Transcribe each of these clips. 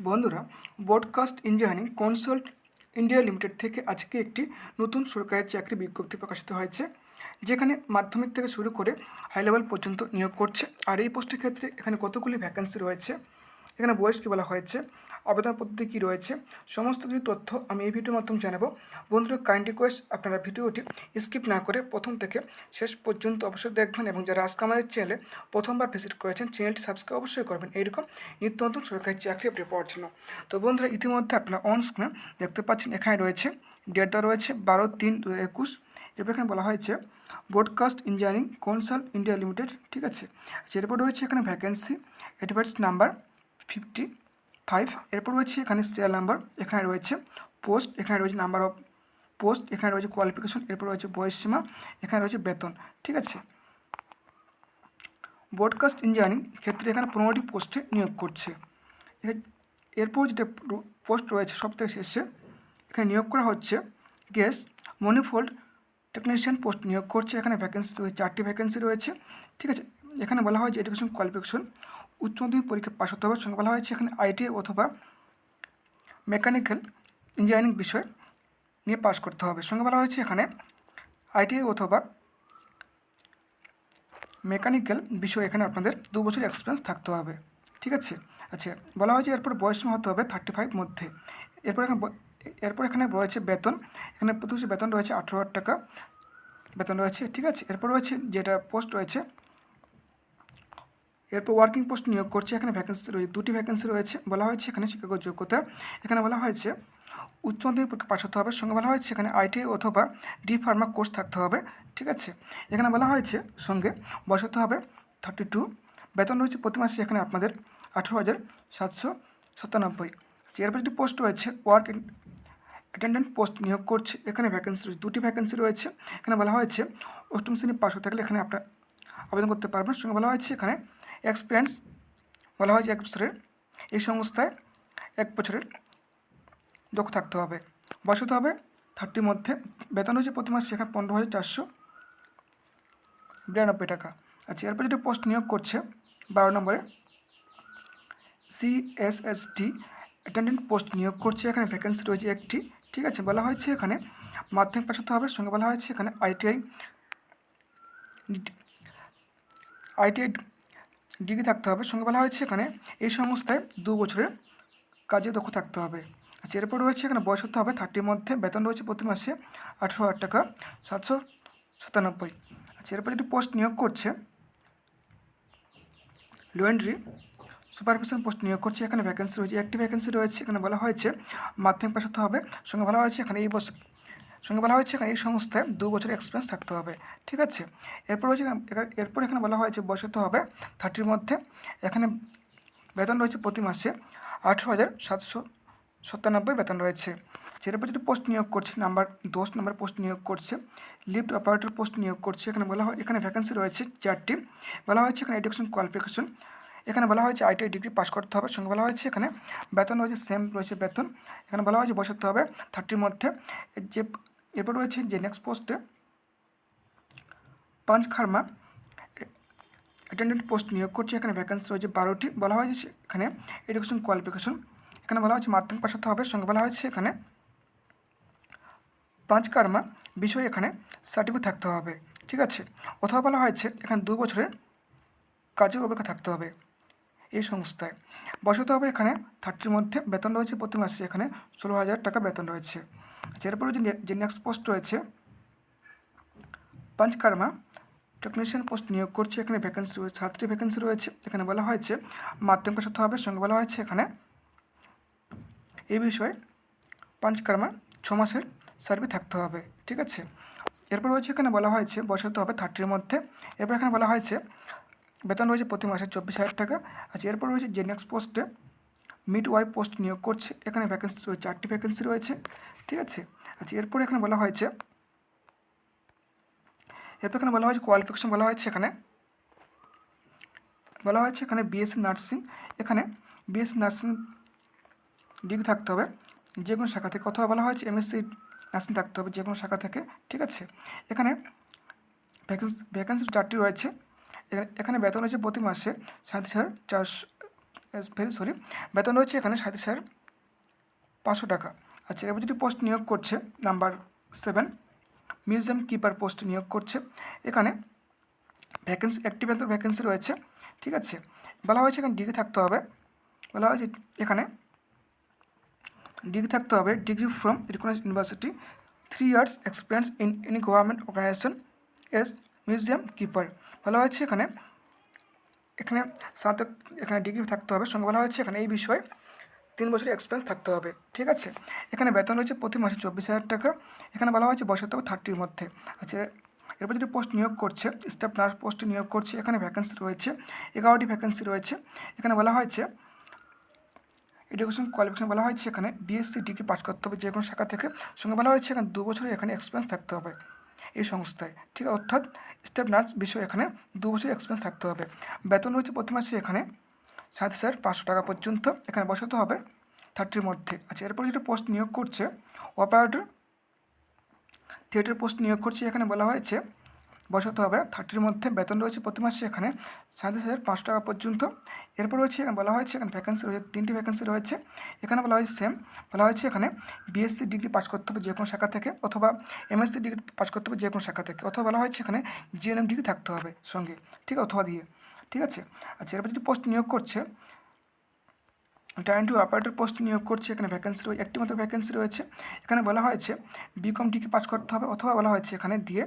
বন্ধুরা, broadcast engineering consult India limited থেকে আজকে একটি নতুন সরকারি চাকরি বিজ্ঞপ্তি প্রকাশিত হয়েছে, যেখানে মাধ্যমিক থেকে শুরু করে হাই লেভেল পর্যন্ত নিয়োগ করছে। আর এই পোস্টের ক্ষেত্রে এখানে কতগুলি ভ্যাকেন্সি রয়েছে, এখানে বয়স কী বলা হয়েছে, আবেদন পদ্ধতি কী রয়েছে, সমস্ত কিছু তথ্য আমি এই ভিডিওর মাধ্যমে জানাবো। বন্ধুরা, কাইন্ড রিকোয়েস্ট আপনারা ভিডিওটি স্কিপ না করে প্রথম থেকে শেষ পর্যন্ত অবশ্যই দেখবেন, এবং যারা আজকে আমাদের চ্যানেলে প্রথমবার ভিজিট করেছেন চ্যানেলটি সাবস্ক্রাইব অবশ্যই করবেন এইরকম নিত্য নতুন সরকারি চাকরি আপনি পাওয়ার জন্য। তো বন্ধুরা, ইতিমধ্যে আপনারা অন স্ক্রিনে দেখতে পাচ্ছেন, এখানে রয়েছে ডেট দেওয়া রয়েছে 12/3/2021। এরপর এখানে বলা হয়েছে broadcast engineering consult India limited, ঠিক আছে। এরপর রয়েছে এখানে ভ্যাকেন্সি, অ্যাডভার্স নাম্বার 55। এরপর রয়েছে এখানে সিরিয়াল নাম্বার, এখানে রয়েছে পোস্ট, এখানে রয়েছে নাম্বার অফ পোস্ট, এখানে রয়েছে কোয়ালিফিকেশন, এরপর রয়েছে বয়সসীমা, এখানে রয়েছে বেতন, ঠিক আছে। ব্রডকাস্ট ইঞ্জিনিয়ারিং ক্ষেত্রে এখানে 15টি পোস্টে নিয়োগ করছে। এরপর যেটা পোস্ট রয়েছে সব থেকে শেষে, এখানে নিয়োগ করা হচ্ছে গ্যাস মনিফোল্ড টেকনিশিয়ান পোস্ট নিয়োগ করছে। এখানে ভ্যাকেন্সি রয়েছে 4টি ভ্যাকেন্সি রয়েছে, ঠিক আছে। এখানে বলা হয় যে এডুকেশন কোয়ালিফিকেশন উচ্চ মাধ্যমিক পরীক্ষা পাস হতে হবে। সঙ্গে বলা হয়েছে এখানে আইটিআই অথবা মেকানিক্যাল ইঞ্জিনিয়ারিং বিষয় নিয়ে পাস করতে হবে। সঙ্গে বলা হয়েছে এখানে আইটিআই অথবা মেকানিক্যাল বিষয় এখানে আপনাদের 2 বছর এক্সপিরিয়েন্স থাকতে হবে, ঠিক আছে। আচ্ছা, বলা হয়েছে এরপর বয়সসীমা হতে হবে 35 মধ্যে। এরপর এখানে রয়েছে বেতন, এখানে প্রতি বছর বেতন রয়েছে 18,000 টাকা বেতন রয়েছে, ঠিক আছে। এরপর রয়েছে যেটা পোস্ট রয়েছে, এরপর ওয়ার্কিং পোস্ট নিয়োগ করছে। এখানে ভ্যাকেন্সি রয়েছে 2টি ভ্যাকেন্সি রয়েছে। বলা হয়েছে এখানে শিক্ষাগত যোগ্যতা, এখানে বলা হয়েছে উচ্চ মাধ্যমিক পরীক্ষা পাস হতে হবে। সঙ্গে বলা হয়েছে এখানে আইটিআই অথবা ডি ফার্মা কোর্স থাকতে হবে, ঠিক আছে। এখানে বলা হয়েছে সঙ্গে বয়স হতে হবে 32। বেতন রয়েছে প্রতি মাসে এখানে আপনাদের 18,797। এরপর যেটি পোস্ট রয়েছে ওয়ার্ক অ্যাটেন্ডেন্ট পোস্ট নিয়োগ করছে। এখানে ভ্যাকেন্সি রয়েছে 2টি ভ্যাকেন্সি রয়েছে। এখানে বলা হয়েছে 8ম শ্রেণী পাস হতে থাকলে এখানে আপনার আবেদন করতে পারবেন। সঙ্গে বলা হয়েছে এখানে এক্সপিরিয়েন্স বলা হয়েছে 1 বছরের, এই সংস্থায় 1 বছরের দক্ষ থাকতে হবে। বয়স হতে হবে 30 মধ্যে। বেতন হয়েছে প্রতি মাসে এখানে 15,492 টাকা। আচ্ছা, এরপর যেটা পোস্ট নিয়োগ করছে 12 নম্বরে সিএসএসটি অ্যাটেন্ডেন্ট পোস্ট নিয়োগ করছে। এখানে ভ্যাকেন্সি রয়েছে 1টি, ঠিক আছে। বলা হয়েছে এখানে মাধ্যমিক পাস হতে হবে। সঙ্গে বলা হয়েছে এখানে আইটিআই ডিগ্রি থাকতে হবে। সঙ্গে বলা হয়েছে এখানে এই সংস্থায় 2 বছরের কাজে দক্ষ থাকতে হবে। আচ্ছা, এরপর রয়েছে এখানে বয়স হতে হবে 30 মধ্যে। বেতন রয়েছে প্রতি মাসে 18,000 টাকা 797। আচ্ছা, এরপর যেটি পোস্ট নিয়োগ করছে লন্ড্রি সুপারভিশন পোস্ট নিয়োগ করছে। এখানে ভ্যাকেন্সি রয়েছে 1টি ভ্যাকেন্সি রয়েছে। এখানে বলা হয়েছে মাধ্যমিক পাস হতে হবে। সঙ্গে বলা হয়েছে এখানে এই সংস্থায় 2 বছর এক্সপিরিয়েন্স থাকতে হবে, ঠিক আছে। এরপর এখানে বলা হয়েছে বয়স হতে হবে 30 মধ্যে। এখানে বেতন রয়েছে প্রতি মাসে 18,797 বেতন রয়েছে। এরপর যেটি পোস্ট নিয়োগ করছে 10 নম্বর পোস্ট নিয়োগ করছে লিফট অপারেটর পোস্ট নিয়োগ করছে। এখানে বলা হয় এখানে ভ্যাকেন্সি রয়েছে 4টি। বলা হয়েছে এখানে এডুকেশন কোয়ালিফিকেশন, এখানে বলা হয়েছে আইটিআই ডিগ্রি পাস করতে হবে। সঙ্গে বলা হয়েছে এখানে বেতন রয়েছে সেম রয়েছে বেতন। এখানে বলা হয়েছে বয়স হতে হবে 30 মধ্যে। এরপর রয়েছে যে নেক্সট পোস্টে পাঞ্চখারমা অ্যাটেন্ডেন্ট পোস্ট নিয়োগ করছে। এখানে ভ্যাকেন্সি রয়েছে 12টি। বলা হয়েছে এখানে এডুকেশন কোয়ালিফিকেশন, এখানে বলা হয়েছে মাধ্যমিক পাস হতে হবে। সঙ্গে বলা হয়েছে এখানে পাঞ্চকর্মা বিষয়ে এখানে সার্টিফিকেট থাকতে হবে, ঠিক আছে। অথবা বলা হয়েছে এখানে 2 বছরের কাজের অভিজ্ঞতা থাকতে হবে এই সংস্থায়। বয়স হতে হবে এখানে 30 মধ্যে। বেতন রয়েছে প্রতি মাসে এখানে 16,000 টাকা বেতন রয়েছে। আচ্ছা, এরপরে যে নেক্সট পোস্ট রয়েছে পাঞ্চকর্মা টেকনিশিয়ান পোস্ট নিয়োগ করছে। এখানে ভ্যাকেন্সি রয়েছে 7টি ভ্যাকেন্সি রয়েছে। এখানে বলা হয়েছে মাধ্যমিক পাস হতে হবে। সঙ্গে বলা হয়েছে এখানে এই বিষয়ে পাঞ্চকর্মা 6 মাসের সার্ভিস থাকতে হবে, ঠিক আছে। এরপর রয়েছে এখানে বলা হয়েছে বয়স হতে হবে 30 মধ্যে। এরপর এখানে বলা হয়েছে বেতন রয়েছে প্রতি মাসে 24,000 টাকা। আচ্ছা, এরপর রয়েছে যে নেক্সট পোস্টে মিড ওয়াইফ পোস্ট নিয়োগ করছে। এখানে ভ্যাকেন্সি রয়েছে 4টি ভ্যাকেন্সি রয়েছে, ঠিক আছে। আচ্ছা, এরপর এখানে বলা হয়েছে কোয়ালিফিকেশন বলা হয়েছে এখানে বিএসসি নার্সিং, এখানে বিএসসি নার্সিং ডিগ্রি থাকতে হবে যে কোনো শাখা থেকে, অথবা বলা হয়েছে এমএসসি নার্সিং থাকতে হবে যে কোনো শাখা থেকে, ঠিক আছে। এখানে ভ্যাকেন্সি 4টি রয়েছে। এখানে বেতন রয়েছে প্রতি মাসে 37,400 বেতন রয়েছে এখানে 37,500 টাকা। আচ্ছা, এবার যদি পোস্ট নিয়োগ করছে নাম্বার 7 মিউজিয়াম কিপার পোস্ট নিয়োগ করছে। এখানে ভ্যাকেন্সি অ্যাক্টিভ ভ্যাকেন্সি রয়েছে, ঠিক আছে। বলা হয়েছে এখানে ডিগ্রি থাকতে হবে, বলা হয়েছে এখানে ডিগ্রি থাকতে হবে, degree from recognized university, 3 years experience in any government organization as museum keeper. বলা হয়েছে এখানে স্নাতক এখানে ডিগ্রি থাকতে হবে, সঙ্গে বলা হয়েছে এখানে এই বিষয়ে 3 বছরের এক্সপিরিয়েন্স থাকতে হবে, ঠিক আছে। এখানে বেতন রয়েছে প্রতি মাসে 24,000 টাকা। এখানে বলা হয়েছে বয়স হতে হবে 30-র মধ্যে। আচ্ছা, এরপর যদি পোস্ট নিয়োগ করছে স্টাফ নার্স পোস্ট নিয়োগ করছে। এখানে ভ্যাকেন্সি রয়েছে 11টি ভ্যাকেন্সি রয়েছে। এখানে বলা হয়েছে এডুকেশন কোয়ালিফিকেশন বলা হয়েছে এখানে বিএসসি ডিগ্রি পাস করতে হবে যে কোনো শাখা থেকে, সঙ্গে বলা হয়েছে এখানে 2 বছরের এখানে এক্সপিরিয়েন্স থাকতে হবে এই সংস্থায়, ঠিক আছে। অর্থাৎ স্টাফ নার্স বিষয়ে এখানে 2 বছরের এক্সপিরিয়েন্স থাকতে হবে। বেতন রয়েছে প্রতি মাসে এখানে 7,500 টাকা পর্যন্ত। এখানে বসাতে হবে 30-র মধ্যে। আচ্ছা, এরপর যেটা পোস্ট নিয়োগ করছে অপারেটর থিয়েটার পোস্ট নিয়োগ করছে। এখানে বলা হয়েছে বসাতে হবে 30-র মধ্যে। বেতন রয়েছে প্রতি মাসে এখানে 37,500 টাকা পর্যন্ত। এরপর রয়েছে এখানে বলা হয়েছে এখানে ভ্যাকেন্সি রয়েছে 3টি ভ্যাকেন্সি রয়েছে। এখানে বলা হয়েছে সেম, বলা হয়েছে এখানে বিএসসি ডিগ্রি পাস করতে হবে যে কোনো শাখা থেকে, অথবা এমএসসি ডিগ্রি পাস করতে হবে যে কোনো শাখা থেকে, অথবা বলা হয়েছে এখানে জিএনএম ডিগ্রি থাকতে হবে সঙ্গে, ঠিক অথবা দিয়ে, ঠিক আছে। আচ্ছা, এরপর যদি পোস্ট নিয়োগ করছে টাইম টু অপারেটর পোস্ট নিয়োগ করছে। এখানে ভ্যাকেন্সি রয়েছে, একটি মাত্র ভ্যাকেন্সি রয়েছে। এখানে বলা হয়েছে বিকম ডিগ্রি পাস করতে হবে, অথবা বলা হয়েছে এখানে দিয়ে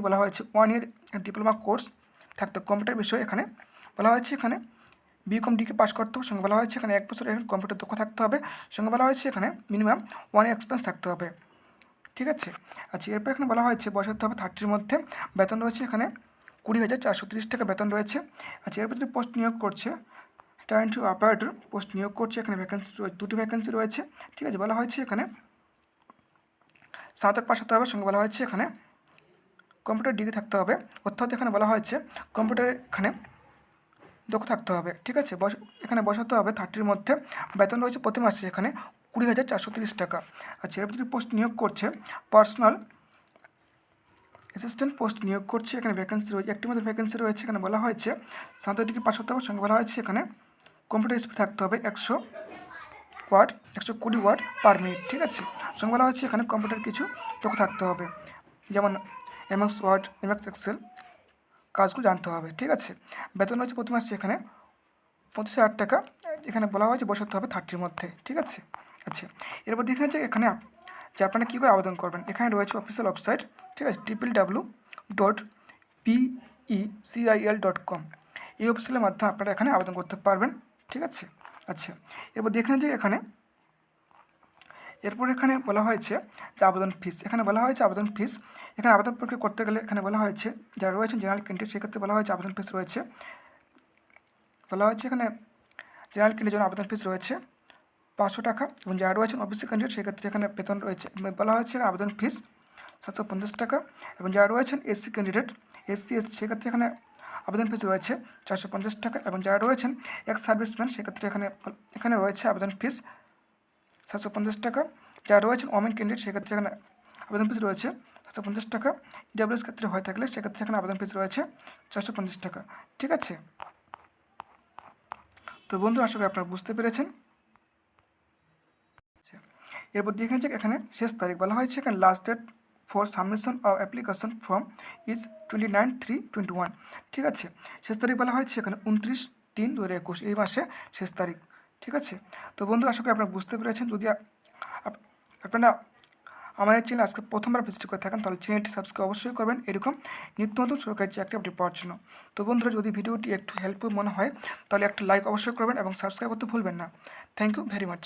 বলা হয়েছে 1 year ডিপ্লোমা কোর্স থাকতে কম্পিউটার বিষয়ে। এখানে বলা হয়েছে এখানে বিকম ডিগ্রি পাস করতে হবে, সঙ্গে বলা হয়েছে এখানে 1 বছর এখানে কম্পিউটার দক্ষ থাকতে হবে, সঙ্গে বলা হয়েছে এখানে মিনিমাম 1 year এক্সপিরিয়েন্স থাকতে হবে, ঠিক আছে। আচ্ছা, এরপর এখানে বলা হয়েছে বসাতে হবে 30-র মধ্যে। বেতন রয়েছে এখানে 20,430 টাকা বেতন রয়েছে। আচ্ছা, এরপর যদি পোস্ট নিয়োগ করছে টাইম টু অপারেটর পোস্ট নিয়োগ করছে। এখানে ভ্যাকেন্সি 2টি ভ্যাকেন্সি রয়েছে, ঠিক আছে। বলা হয়েছে এখানে স্নাতক পাস হতে হবে, সঙ্গে বলা হয়েছে এখানে কম্পিউটার ডিগ্রি থাকতে হবে, অর্থাৎ এখানে বলা হয়েছে কম্পিউটার এখানে দক্ষ থাকতে হবে, ঠিক আছে। এখানে বসাতে হবে 30-র মধ্যে। বেতন রয়েছে প্রতি মাসে এখানে 20,430 টাকা। আচ্ছা, এর ভিতরে পোস্ট নিয়োগ করছে পার্সোনাল অ্যাসিস্ট্যান্ট পোস্ট নিয়োগ করছে। এখানে ভ্যাকেন্সি রয়েছে, একটি মধ্যে ভ্যাকেন্সি রয়েছে। এখানে বলা হয়েছে স্নাতক ডিগ্রি পাস হতে হবে, সঙ্গে বলা হয়েছে এখানে কম্পিউটার স্পিড থাকতে হবে 120 ওয়াট পার মিনিট, ঠিক আছে। সঙ্গে বলা হচ্ছে এখানে কম্পিউটার কিছু দক্ষ থাকতে হবে, যেমন এমএস ওয়ার্ড, এমএস এক্সেল কাজগুলো জানতে হবে, ঠিক আছে। বেতন হচ্ছে প্রতি মাসে এখানে 25,000 টাকা। এখানে বলা হয়েছে বসাতে হবে 30-র মধ্যে, ঠিক আছে। আচ্ছা, এরপর দেখে যে এখানে যে আপনারা কী করে আবেদন করবেন। এখানে রয়েছে অফিসিয়াল ওয়েবসাইট, ঠিক আছে, www.pecil.com। এই ওয়েবসাইটের মাধ্যমে আপনারা এখানে আবেদন করতে পারবেন, ঠিক আছে। আচ্ছা, এরপর দেখে যে এরপর এখানে বলা হয়েছে যে আবেদন ফিস। এখানে বলা হয়েছে আবেদন ফিস। এখানে আবেদন প্রক্রিয়া করতে গেলে এখানে বলা হয়েছে যারা রয়েছেন জেনারেল ক্যান্ডিডেট, সেক্ষেত্রে বলা হয়েছে আবেদন ফিস রয়েছে। বলা হয়েছে এখানে জেনারেল ক্যান্ডিডেট জন্য আবেদন ফিস রয়েছে 500 টাকা, এবং যারা রয়েছেন ওবিসি ক্যান্ডিডেট সেক্ষেত্রে এখানে বেতন রয়েছে, বলা হয়েছে আবেদন ফিস 750 টাকা, এবং যারা রয়েছেন এসসি ক্যান্ডিডেট এসসি সেক্ষেত্রে এখানে আবেদন ফিস রয়েছে 450 টাকা, এবং যারা রয়েছেন এক্স সার্ভিসম্যান সেক্ষেত্রে এখানে রয়েছে আবেদন ফিস 750 টাকা। যারা রয়েছেন ওমেন ক্যান্ডিডেট সেক্ষেত্রে এখানে আবেদন ফিস রয়েছে 750 টাকা। ইডাব্লিউএস ক্ষেত্রে হয়ে থাকলে সেক্ষেত্রে এখানে আবেদন ফিস রয়েছে 450 টাকা, ঠিক আছে। তো বন্ধু, আশা করি আপনারা বুঝতে পেরেছেন। এরপর দেখে যাক এখানে শেষ তারিখ বলা হয়েছে এখানে last date for submission of application form is 29/3/21, ঠিক আছে। শেষ তারিখ বলা হয়েছে এখানে 29/3/2021 এই মাসে শেষ তারিখ, ঠিক আছে। তো বন্ধু, আশা করি আপনারা বুঝতে পেরেছেন। যদি আপনারা আমাদের চ্যানেল আজকে প্রথমবার ভিজিট করে থাকেন তাহলে চ্যানেলটি সাবস্ক্রাইব অবশ্যই করবেন এরকম নিত্য নতুন সরকারি চাকরি আপডেট পাওয়ার জন্য। তো বন্ধুরা, যদি ভিডিওটি একটু হেল্পফুল মনে হয় তাহলে একটা লাইক অবশ্যই করবেন এবং সাবস্ক্রাইব করতে ভুলবেন না। Thank you very much.